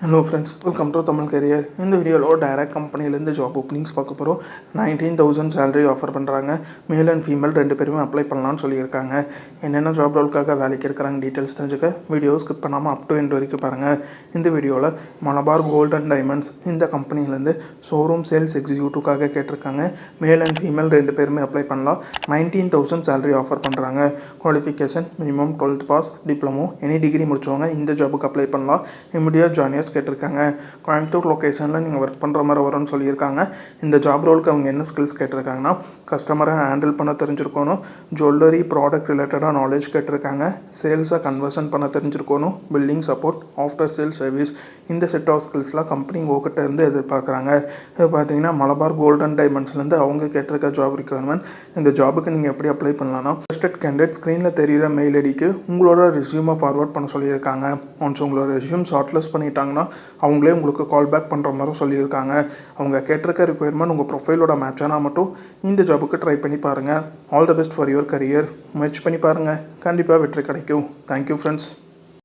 Hello friends, welcome to Tamil career. இந்த வீடியோவில் direct கம்பெனிலேருந்து ஜாப் ஓப்பனிங்ஸ் பார்க்க போகிறோம். 19,000 சேலரி ஆஃபர் பண்ணுறாங்க. மேல் அண்ட் ஃபீமேல் 2 பேருமே அப்ளை பண்ணலான்னு சொல்லியிருக்காங்க. என்னென்ன ஜாப் ரோலுக்காக வேலைக்கு இருக்கிறாங்க டீட்டெயில்ஸ் தெரிஞ்சுக்க வீடியோ ஸ்கிப் பண்ணாமல் அப் டு எண்ட் வரைக்கும் பாருங்கள். இந்த வீடியோவில் மலபார் கோல்ட் அண்ட் டைமண்ட்ஸ் இந்த கம்பெனிலேருந்து ஷோரூம் சேல்ஸ் எக்ஸிக்யூட்டிவ்காக கேட்டிருக்காங்க. மேல் அண்ட் ஃபீமேல் 2 பேருமே அப்ளை பண்ணலாம். 19,000 சேலரி ஆஃபர் பண்ணுறாங்க. Qualification minimum 12th pass, diploma, any degree முடிச்சவங்க இந்த ஜாபுக்கு அப்ளை பண்ணலாம். இமிடியட் ஜாயினர்ஸ் கேட்டிருக்காங்க. கோயம்புத்தூர் லொக்கேஷனில் நீங்கள் ஒர்க் பண்ணுற மாதிரி வரும்னு சொல்லியிருக்காங்க. இந்த ஜாப் ரோலுக்கு அவங்க என்ன ஸ்கில்ஸ் கேட்டிருக்காங்கன்னா, கஸ்டமரை ஹேண்டில் பண்ண தெரிஞ்சிருக்கணும், ஜுவல்லரி ப்ராடக்ட் ரிலேட்டடாக நாலேஜ் கேட்டிருக்காங்க, சேல்ஸை கன்வர்ஷன் பண்ண தெரிஞ்சிருக்கணும், billing support, after sale service. இந்த செட் ஆஃப் ஸ்கில்ஸ்லாம் கம்பெனி உங்ககிட்ட இருந்து எதிர்பார்க்குறாங்க. இது பார்த்தீங்கன்னா மலபார் கோல்ட் அண்ட் டைமண்ட்ஸ்லேருந்து அவங்க கேட்டிருக்க ஜாப் ரிக்வயர்மெண்ட். இந்த ஜாபுக்கு நீங்கள் எப்படி அப்ளை பண்ணலாம்னா, ட்ரஸ்டட் கேண்டிடேட் ஸ்க்ரீனில் தெரிகிற மெயில் ஐடிக்கு உங்களோட ரெஸ்யூமை ஃபார்வர்ட் பண்ண சொல்லியிருக்காங்க. ஒன்ஸ் உங்களோட ரெஸ்யூம் ஷார்ட்லிஸ்ட் பண்ணிட்டாங்கன்னா அவங்களே உங்களுக்கு கால் பேக் பண்ணுற மாதிரி சொல்லியிருக்காங்க. அவங்க கேட்டிருக்க ரிக்வயர்மெண்ட் உங்கள் ப்ரொஃபைலோட மேட்சானா மட்டும் இந்த ஜாபுக்கு ட்ரை பண்ணி பாருங்கள். All the best for your career. முயற்சி பண்ணி பாருங்கள், கண்டிப்பாக வெற்றி கிடைக்கும். Thank you friends.